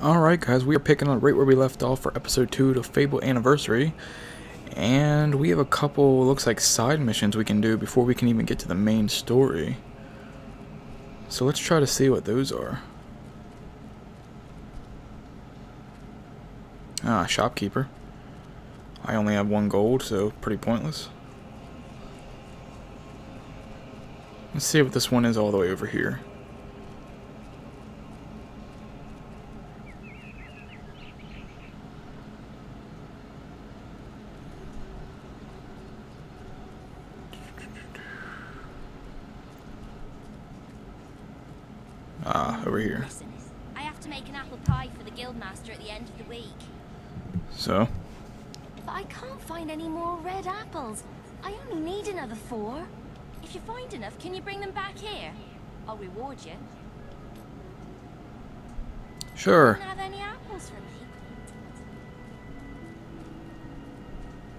Alright guys, we are picking up right where we left off for episode 2 of Fable Anniversary. And we have a couple, looks like, side missions we can do before we can even get to the main story. So let's try to see what those are. Ah, shopkeeper. I only have 1 gold, so pretty pointless. Let's see what this one is all the way over here. Ah, over here. Listen, I have to make an apple pie for the guildmaster at the end of the week. So? But I can't find any more red apples. I only need another 4. If you find enough, can you bring them back here? I'll reward you. Sure. You don't have any apples for me?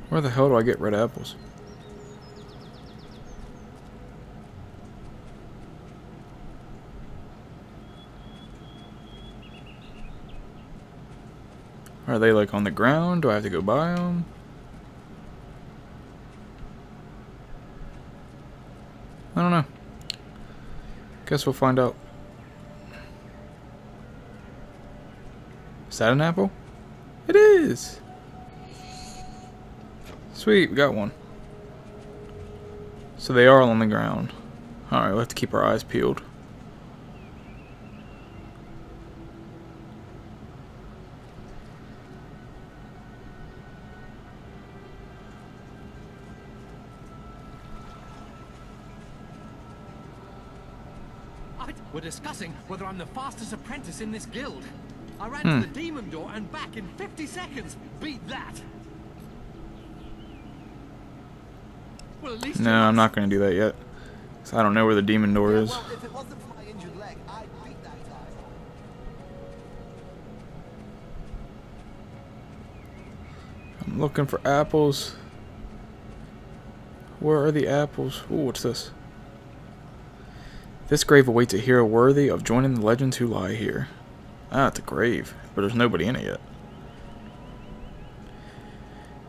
Where the hell do I get red apples? Are they like on the ground? Do I have to go buy them? I don't know. Guess we'll find out. Is that an apple? It is! Sweet, we got one. So they are on the ground. Alright, we'll have to keep our eyes peeled. We're discussing whether I'm the fastest apprentice in this guild. I ran to the demon door and back in 50 seconds. Beat that. Well, at least No, I'm not going to do that yet. So I don't know where the demon door is. Well, if it wasn't for my injured leg, I'd beat that time. I'm looking for apples. Where are the apples? Ooh, what's this? This grave awaits a hero worthy of joining the legends who lie here. Ah, it's a grave, but there's nobody in it yet.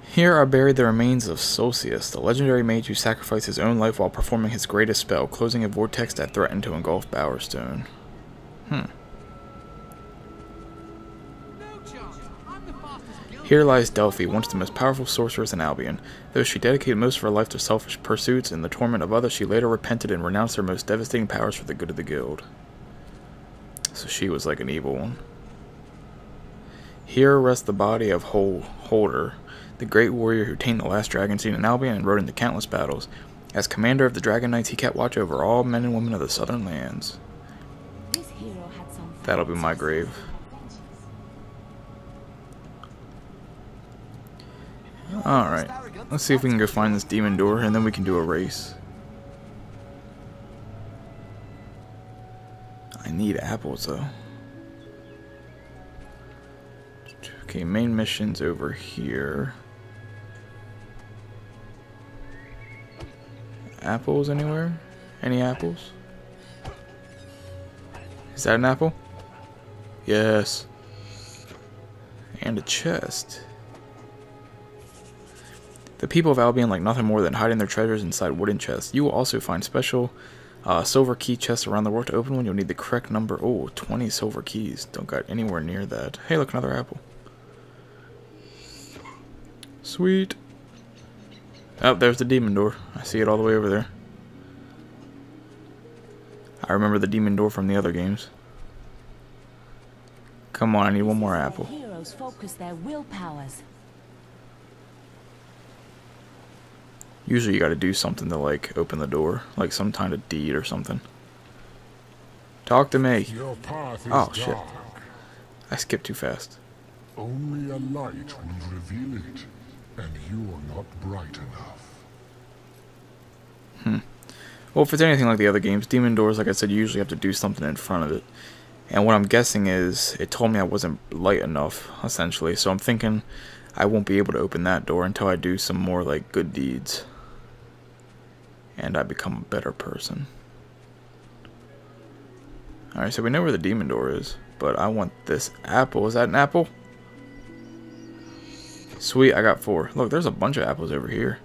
Here are buried the remains of Solcius, the legendary mage who sacrificed his own life while performing his greatest spell, closing a vortex that threatened to engulf Bowerstone. Here lies Delphi, once the most powerful sorceress in Albion. Though she dedicated most of her life to selfish pursuits and the torment of others, she later repented and renounced her most devastating powers for the good of the guild. So she was like an evil one. Here rests the body of Holder, the great warrior who tamed the last dragon seen in Albion and rode into countless battles. As commander of the Dragon Knights, he kept watch over all men and women of the southern lands. That'll be my grave. Alright, let's see if we can go find this demon door and then we can do a race. I need apples though. Okay, main mission's over here. Apples anywhere? Any apples? Is that an apple? Yes. And a chest. The people of Albion like nothing more than hiding their treasures inside wooden chests. You will also find special silver key chests around the world. To open one, you'll need the correct number. Oh, 20 silver keys. Don't got anywhere near that. Hey, look, another apple. Sweet. Oh, there's the demon door. I see it all the way over there. I remember the demon door from the other games. Come on, I need one more apple. Heroes focus their willpowers. Usually you gotta do something to, like, open the door. Like some kind of deed or something. Talk to me. Your path is Oh, shit. dark. I skipped too fast. Only a light will reveal it, and you're not bright enough. Well, if it's anything like the other games, demon doors, like I said, you usually have to do something in front of it. And what I'm guessing is, it told me I wasn't light enough, essentially. So I'm thinking I won't be able to open that door until I do some more, like, good deeds. And I become a better person. Alright, so we know where the demon door is, but I want this apple. Is that an apple? Sweet, I got 4. Look, there's a bunch of apples over here.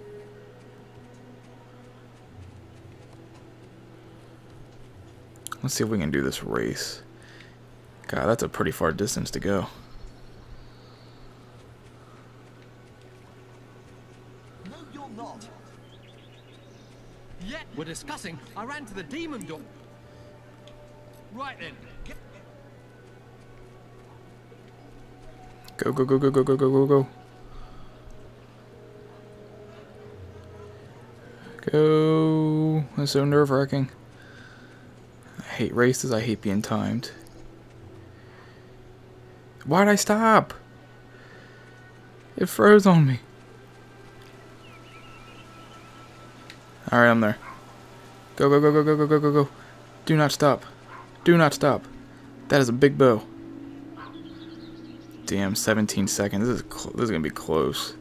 Let's see if we can do this race. God, that's a pretty far distance to go. No, you're not. Yet we're discussing. I ran to the demon door. Right then. Go, go, go, go, go, go, go, go, go. Go. That's so nerve-wracking. I hate races. I hate being timed. Why'd I stop? It froze on me. Alright, I'm there. Go, go, go, go, go, go, go, go, go. Do not stop. Do not stop. That is a big bow. Damn, 17 seconds. This is gonna be close.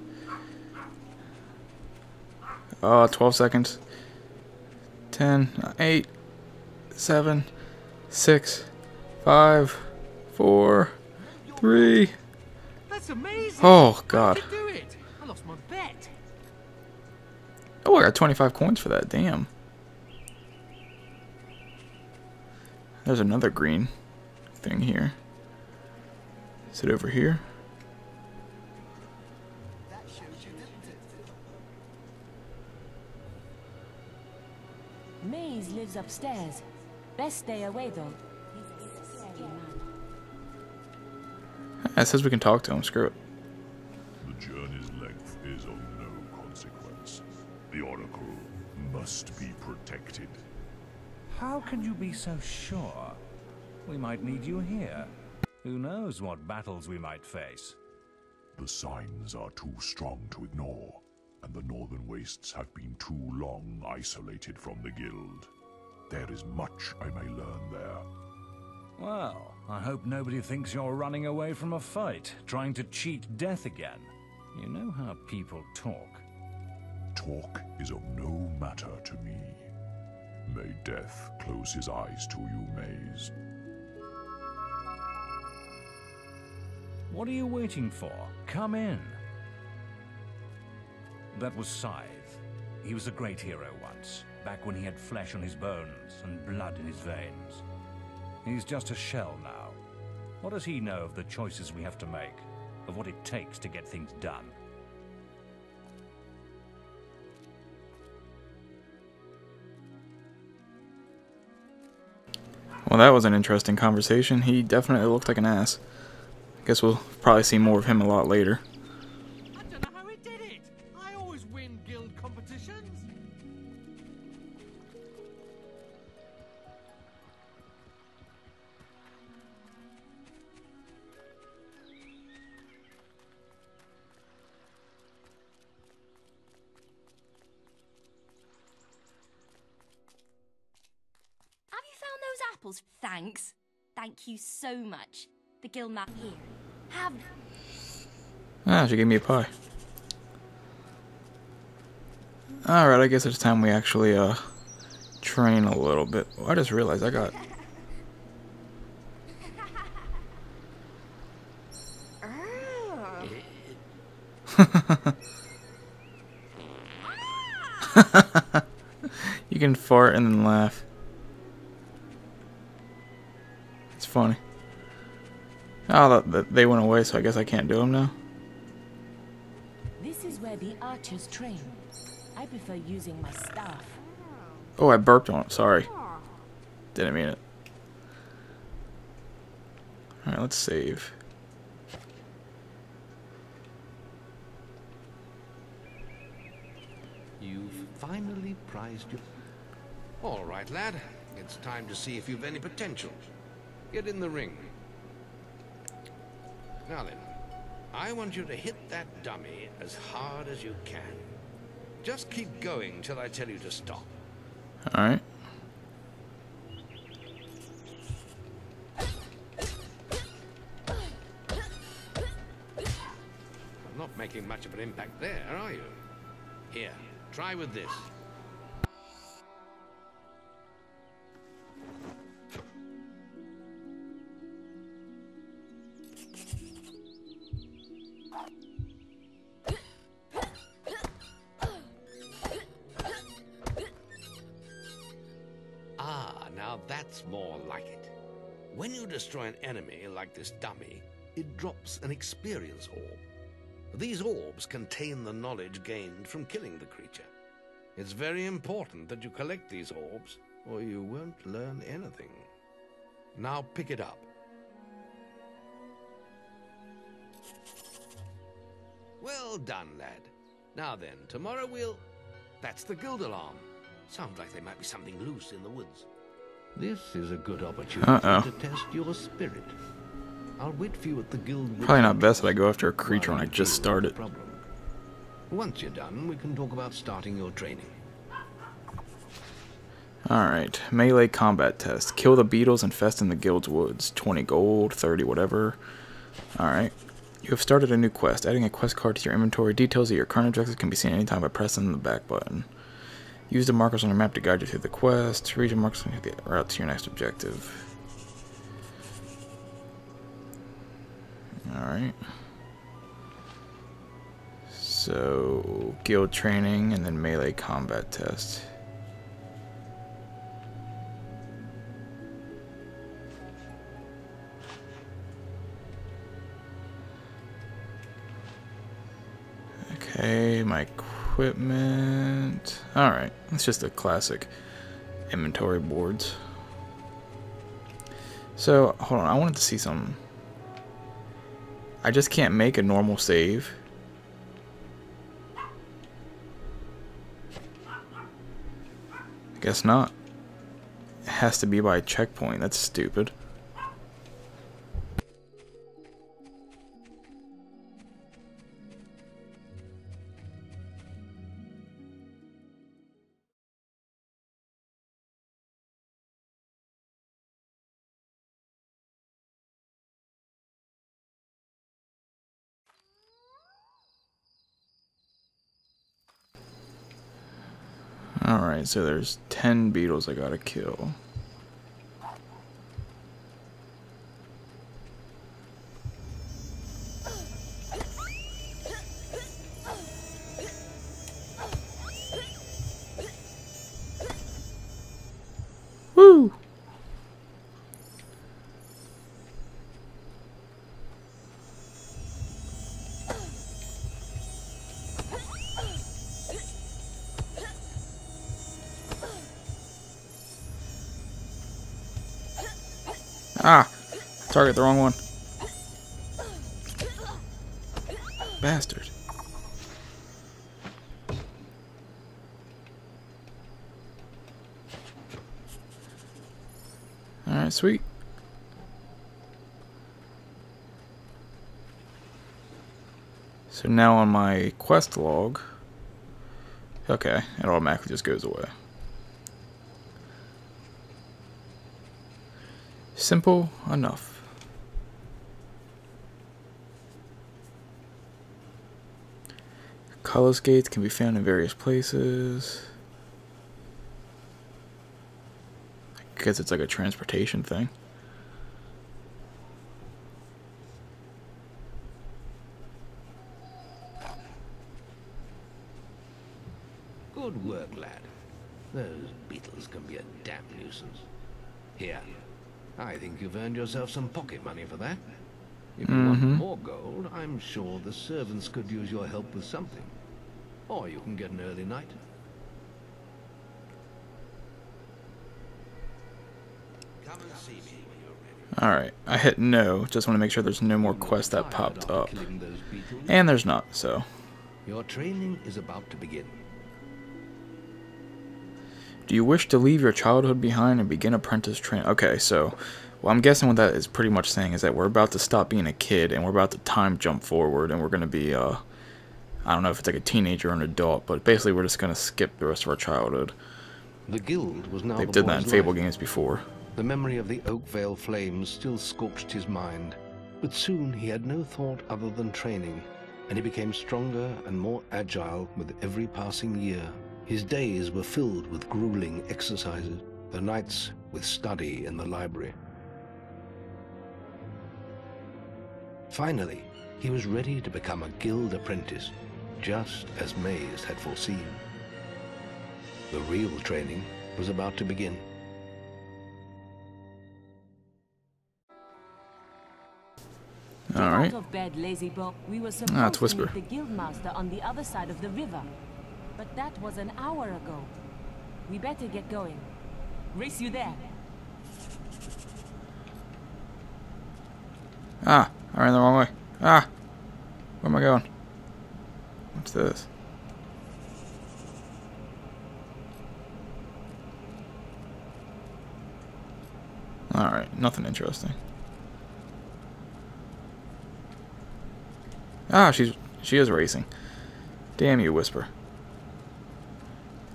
12 seconds. 10, 8, 7, 6, 5, 4, 3. That's amazing. Oh God. How'd you do it? I lost my bet. Oh, I got 25 coins for that. Damn. There's another green thing here. Is it over here? That shows you, didn't it? Maze lives upstairs. Best stay away though. He's a scary man. It says we can talk to him. Screw it. The journey's length is of no consequence. The Oracle must be protected. How can you be so sure? We might need you here. Who knows what battles we might face? The signs are too strong to ignore, and the Northern Wastes have been too long isolated from the Guild. There is much I may learn there. Well, I hope nobody thinks you're running away from a fight, trying to cheat death again. You know how people talk. Talk is of no matter to me. May death close his eyes to you, Maze. What are you waiting for? Come in. That was Scythe. He was a great hero once, back when he had flesh on his bones and blood in his veins. He's just a shell now. What does he know of the choices we have to make, of what it takes to get things done? Well, that was an interesting conversation. He definitely looked like an ass. Guess we'll probably see more of him a lot later. I don't know how he did it. I always win guild competitions. Have you found those apples? Thanks. Thank you so much. The guild map here. Have... Ah, she gave me a pie. Alright, I guess it's time we actually, train a little bit. I just realized I got... You can fart and then laugh. It's funny. Oh, they went away, so I guess I can't do them now. This is where the archers train. I prefer using my staff. Oh, I burped on it. Sorry. Didn't mean it. Alright, let's save. You've finally prized your... All right, lad. It's time to see if you've any potential. Get in the ring. Now then, I want you to hit that dummy as hard as you can. Just keep going till I tell you to stop. Alright. Not making much of an impact there, are you? Here, try with this. Now that's more like it. When you destroy an enemy like this dummy, it drops an experience orb. These orbs contain the knowledge gained from killing the creature. It's very important that you collect these orbs, or you won't learn anything. Now pick it up. Well done, lad. Now then, tomorrow we'll... That's the guild alarm. Sounds like there might be something loose in the woods. This is a good opportunity to test your spirit. I'll wait for you at the guild. Probably not best if I go after a creature when I just started. Once you're done, we can talk about starting your training. Alright, melee combat test. Kill the beetles infesting the guild's woods. 20 gold, 30 whatever. Alright. You have started a new quest. Adding a quest card to your inventory. Details of your current objectives can be seen anytime by pressing the back button. Use the markers on your map to guide you through the quest. Read your markers on the route to your next objective. Alright. So, guild training and then melee combat test. Okay, my equipment. Alright, it's just a classic inventory boards. So, hold on, I wanted to see something. I just can't make a normal save. I guess not. It has to be by a checkpoint. That's stupid. Alright, so there's 10 beetles I gotta kill. Woo! Ah! Target the wrong one. Bastard. Alright, sweet. So now on my quest log, okay, it automatically just goes away. Simple enough. Color skates can be found in various places. I guess it's like a transportation thing. Good work, lad. Those beetles can be a damn nuisance. Here, I think you've earned yourself some pocket money for that. If you want more gold, I'm sure the servants could use your help with something. Or you can get an early night. Come and see me when you're ready. Alright, I hit no. Just want to make sure there's no more quests that popped up. And there's not, so. Your training is about to begin. Do you wish to leave your childhood behind and begin apprentice training? Okay, so well, I'm guessing what that is pretty much saying is that we're about to stop being a kid and we're about to time jump forward and we're going to be, I don't know if it's like a teenager or an adult, but basically we're just going to skip the rest of our childhood. The guild was now They've the did that in boy's Fable life. games before. The memory of the Oakvale flames still scorched his mind, but soon he had no thought other than training, and he became stronger and more agile with every passing year. His days were filled with grueling exercises, the nights with study in the library. Finally, he was ready to become a guild apprentice, just as Maze had foreseen. The real training was about to begin. Get All right. out of bed, lazy boy. We were It's supposed to Whisper. meet the guildmaster on the other side of the river, but that was an hour ago. We better get going. Race you there. Ah, I ran the wrong way. Ah, where am I going? What's this? Alright, nothing interesting. Ah, she is racing. Damn you, Whisper.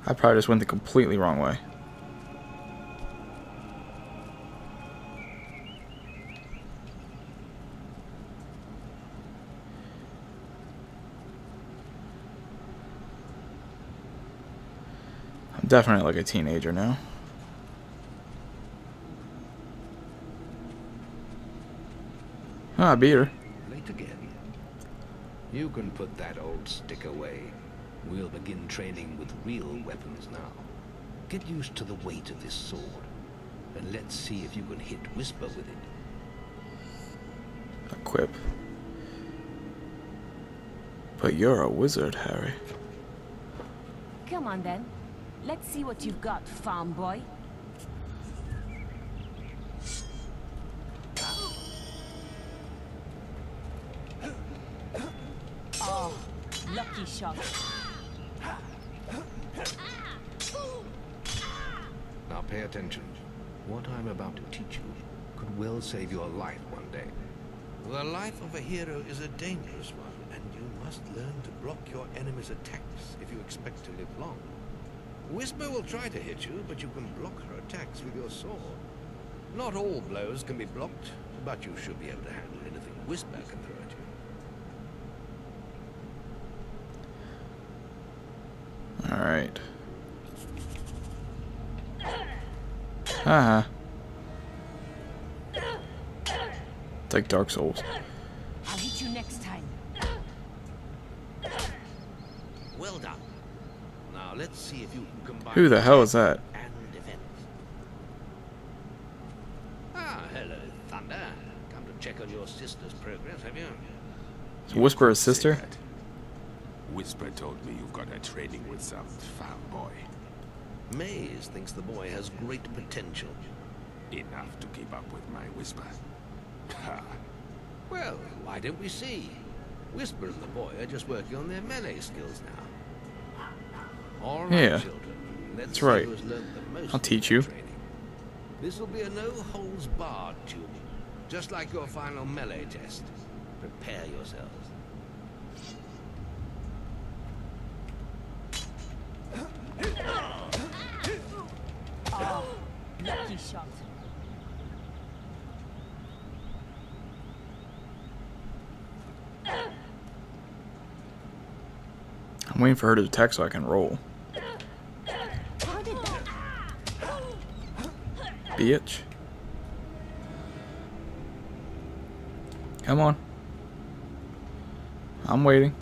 I probably just went the completely wrong way. I'm definitely like a teenager now. Ah, I beat her. Late again. You can put that old stick away. We'll begin training with real weapons now. Get used to the weight of this sword, and let's see if you can hit Whisper with it. Equip. But you're a wizard, Harry. Come on then. Let's see what you've got, farm boy. Oh, lucky shot. Now pay attention. What I'm about to teach you could well save your life one day. The life of a hero is a dangerous one, and you must learn to block your enemy's attacks if you expect to live long. Whisper will try to hit you, but you can block her attacks with your sword. Not all blows can be blocked, but you should be able to handle anything Whisper can throw at you. Alright. Haha. It's like Dark Souls. I'll hit you next time. Well done. Now let's see if you can combine Who the hell is that? and defense. Ah, hello, Thunder. Come to check on your sister's progress, have you? Is Whisper his sister? Whisper told me you've got her training with some farm boy. Maze thinks the boy has great potential. Enough to keep up with my Whisper. Ha! Well, why don't we see? Whisper and the boy are just working on their melee skills now. All right, Yeah, children. Let's that's see right. who has learned the most I'll teach you. training. This will be a no-holds-barred duel, just like your final melee test. Prepare yourselves. Oh, lucky shot. I'm waiting for her to attack so I can roll. How did that? Bitch. Come on. I'm waiting.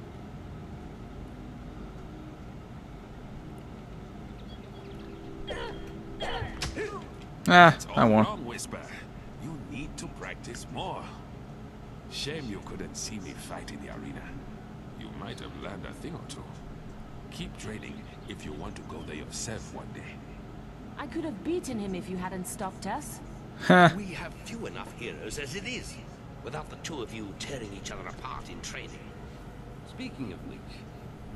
Ah, I won. Wrong, Whisper. You need to practice more. Shame you couldn't see me fight in the arena. You might have learned a thing or two. Keep training if you want to go there yourself one day. I could have beaten him if you hadn't stopped us. We have few enough heroes as it is, without the two of you tearing each other apart in training. Speaking of which,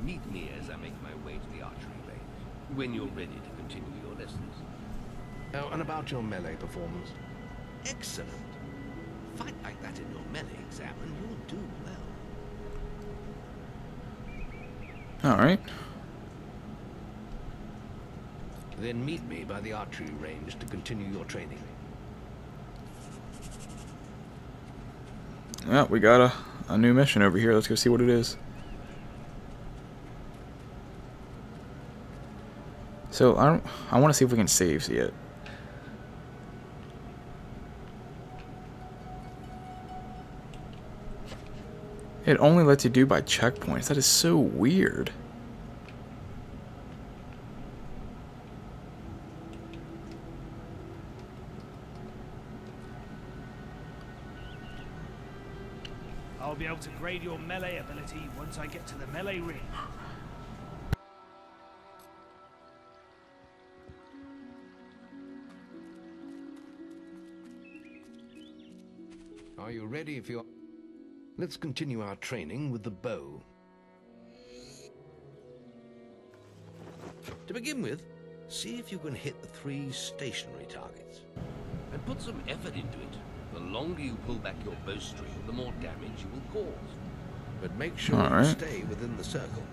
meet me as I make my way to the archery range, when you're ready to continue your lessons. Oh, and about your melee performance? Excellent. Fight like that in your melee exam and you'll do well. Alright. Then meet me by the archery range to continue your training. Yeah, we got a new mission over here. Let's go see what it is. So I want to see if we can save yet. It only lets you do by checkpoints. That is so weird. I'll be able to grade your melee ability once I get to the melee ring. Are you ready for your... Let's continue our training with the bow. To begin with, see if you can hit the 3 stationary targets. And put some effort into it. The longer you pull back your bowstring, the more damage you will cause. But make sure All right. you stay within the circle.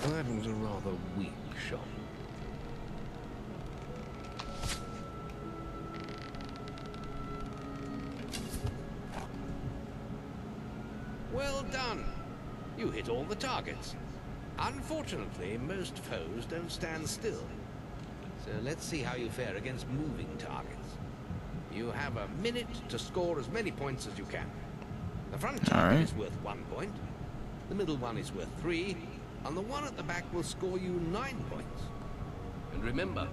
Well, that was a rather weak shot. Well done! You hit all the targets. Unfortunately, most foes don't stand still. So let's see how you fare against moving targets. You have a minute to score as many points as you can. The front target is worth 1 point, the middle one is worth 3, and the one at the back will score you 9 points. And remember,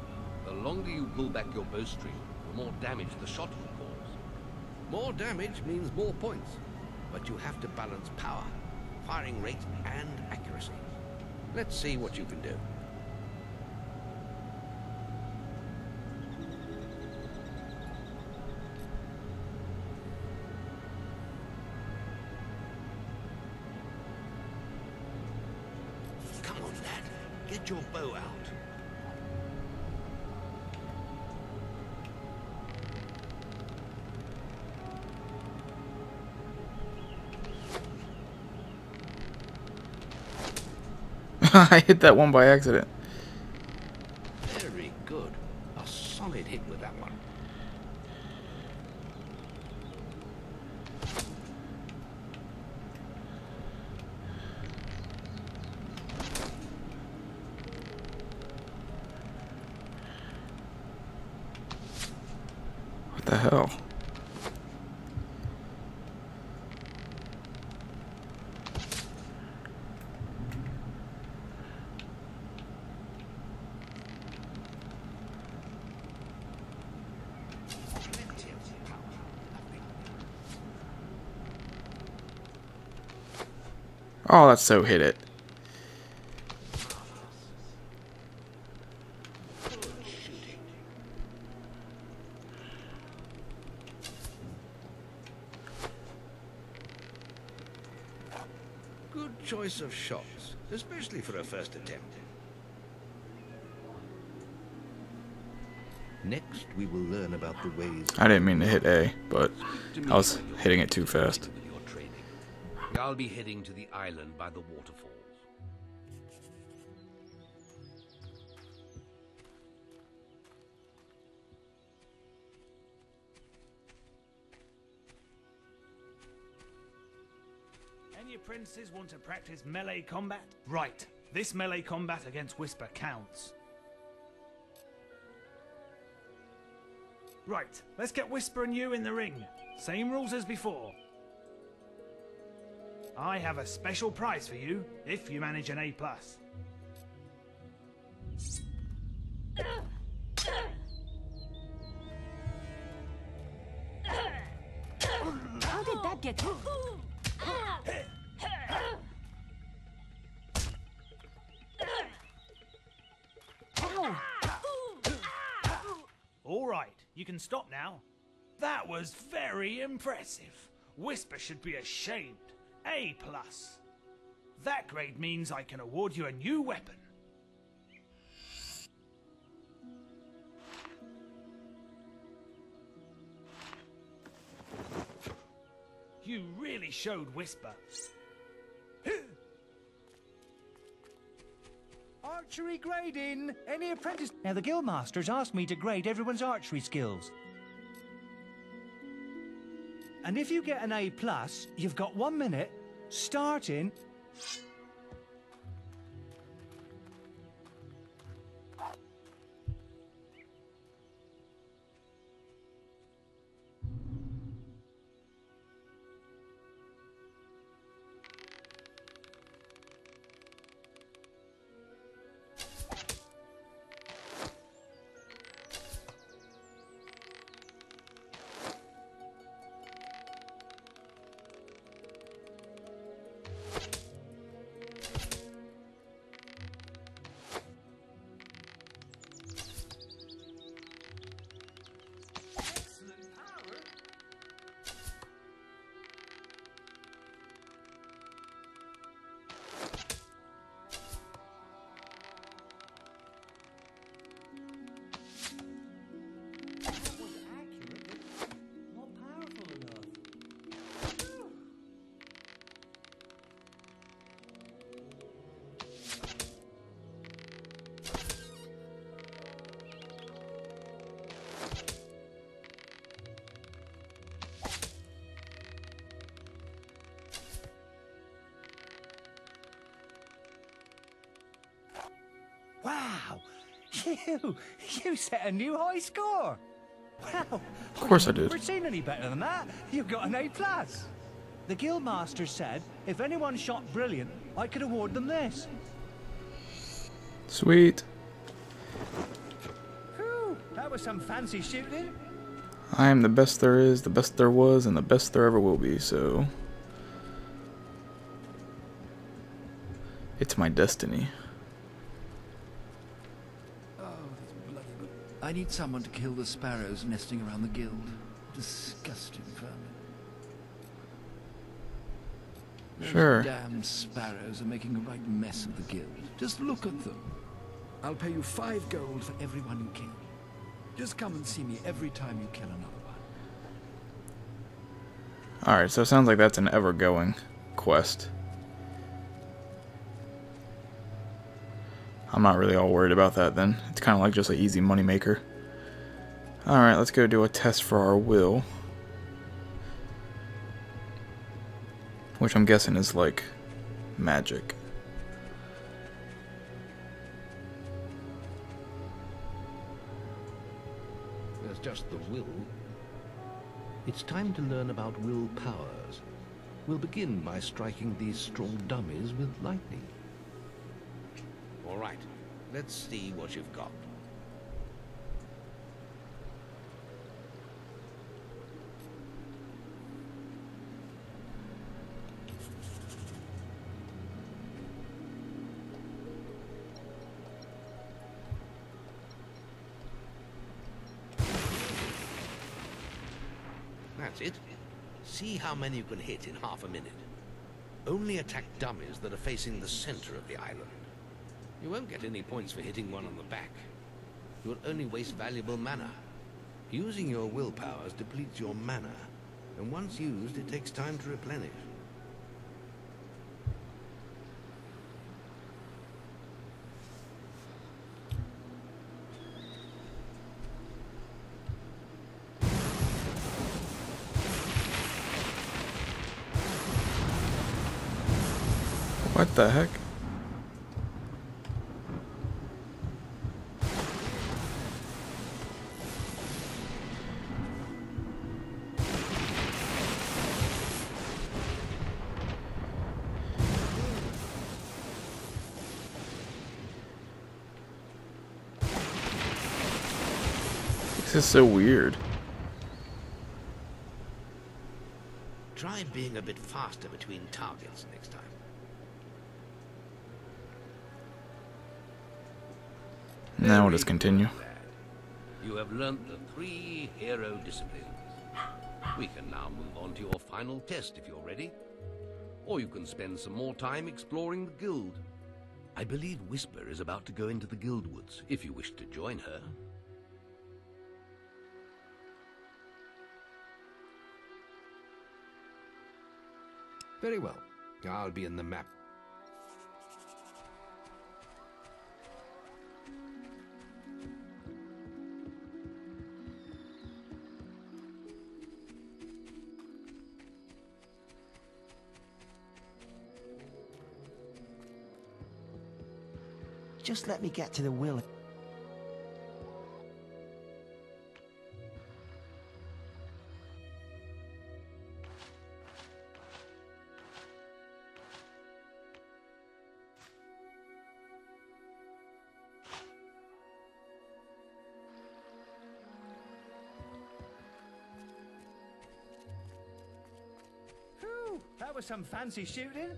the longer you pull back your bowstring, the more damage the shot will cause. More damage means more points, but you have to balance power, firing rate, and accuracy. Let's see what you can do. Come on, lad. Get your bow out. I hit that one by accident. Very good. A solid hit with that one. What the hell? Oh, that's so hit it. Good choice of shots, especially for a first attempt. Next, we will learn about the ways... I didn't mean to hit A, but I was hitting it too fast. With your training. I'll be heading to the island by the waterfalls. Any apprentices want to practice melee combat? Right. This melee combat against Whisper counts. Right. Let's get Whisper and you in the ring. Same rules as before. I have a special prize for you if you manage an A+. How did that get... All right, you can stop now. That was very impressive. Whisper should be ashamed. A+. That grade means I can award you a new weapon. You really showed Whisper. Archery grading! Any apprentice... Now, the guildmasters asked me to grade everyone's archery skills. And if you get an A+, you've got 1 minute, starting... You set a new high score. Wow. Of course I did. Never seen any better than that. You got an A+. The guildmaster said if anyone shot brilliant, I could award them this. Sweet. Whew, that was some fancy shooting. I am the best there is, the best there was, and the best there ever will be, so... It's my destiny. Oh, that's bloody good. I need someone to kill the sparrows nesting around the guild. Disgusting vermin. Those Sure. damn sparrows are making a right mess of the guild. Just look at them. I'll pay you 5 gold for every one you kill. Just come and see me every time you kill another one. Alright, so it sounds like that's an ever-going quest. I'm not really all worried about that then. It's kind of like just an easy moneymaker. Alright, let's go do a test for our will. Which I'm guessing is like magic. There's just the will. It's time to learn about will powers. We'll begin by striking these strong dummies with lightning. All right, let's see what you've got. That's it. See how many you can hit in half a minute. Only attack dummies that are facing the center of the island. You won't get any points for hitting one on the back. You'll only waste valuable mana. Using your will powers depletes your mana, and once used, it takes time to replenish. What the heck? This is so weird. Try being a bit faster between targets next time. Now we'll just continue. You have learnt the 3 hero disciplines. We can now move on to your final test if you're ready. Or you can spend some more time exploring the guild. I believe Whisper is about to go into the guild woods, if you wish to join her. Very well. I'll be in the map. Just let me get to the will. Whew, that was some fancy shooting.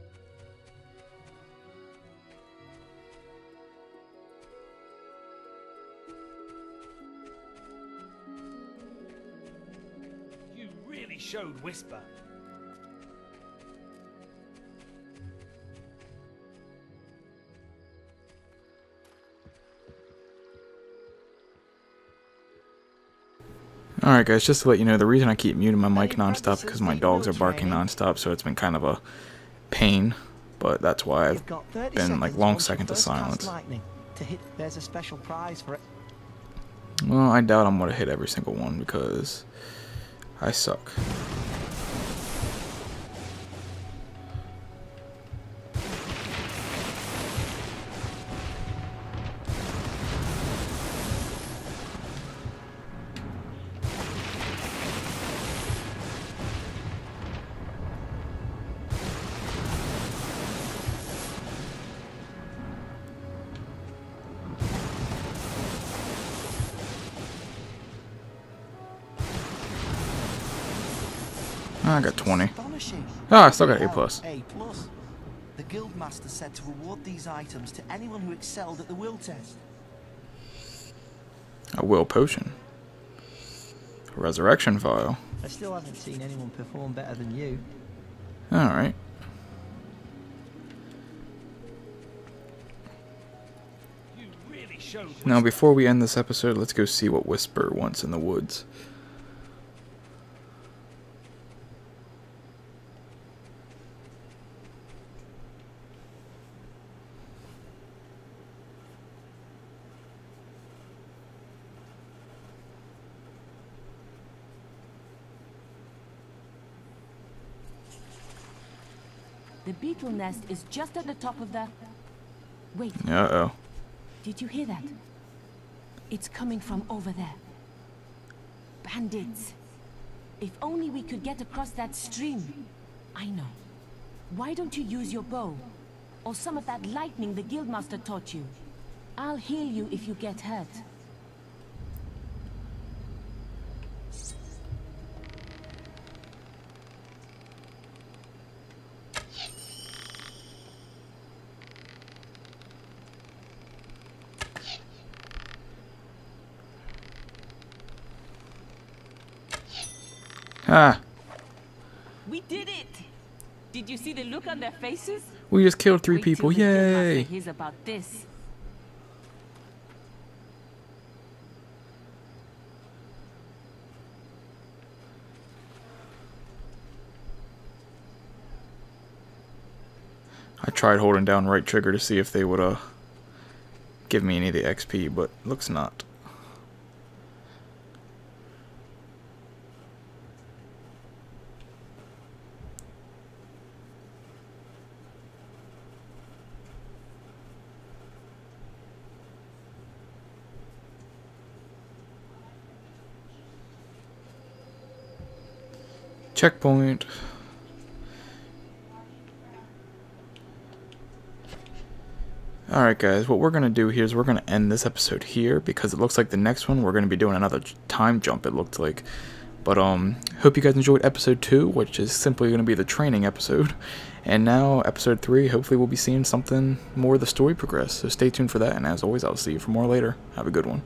Showed Whisper. Alright guys, just to let you know, the reason I keep muting my mic nonstop because my dogs are barking nonstop, so it's been kind of a pain, but that's why I've been like long seconds of silence. There's a special prize for it. Well, I doubt I'm going to hit every single one because I suck. I got 20. Astonishing. Ah, I still got A+. A+. The Guildmaster said to award these items to anyone who excelled at the will test. A will potion. A resurrection vial. I still haven't seen anyone perform better than you. Alright. You really showed Now, before we end this episode, let's go see what Whisper wants in the woods. The beetle nest is just at the top of the... Wait. Uh-oh. Did you hear that? It's coming from over there. Bandits. If only we could get across that stream. I know. Why don't you use your bow? Or some of that lightning the Guildmaster taught you? I'll heal you if you get hurt. Ah, We did it! Did you see the look on their faces? we just killed 3 Wait till people, the Guildmaster yay! hears about this. I tried holding down right trigger to see if they would, give me any of the XP, but looks not. Checkpoint. Alright guys, what we're going to do here is we're going to end this episode here because it looks like the next one we're going to be doing another time jump, it looked like. But hope you guys enjoyed episode 2, which is simply going to be the training episode. And now episode 3, hopefully we'll be seeing something more of the story progress. So stay tuned for that, and as always I'll see you for more later. Have a good one.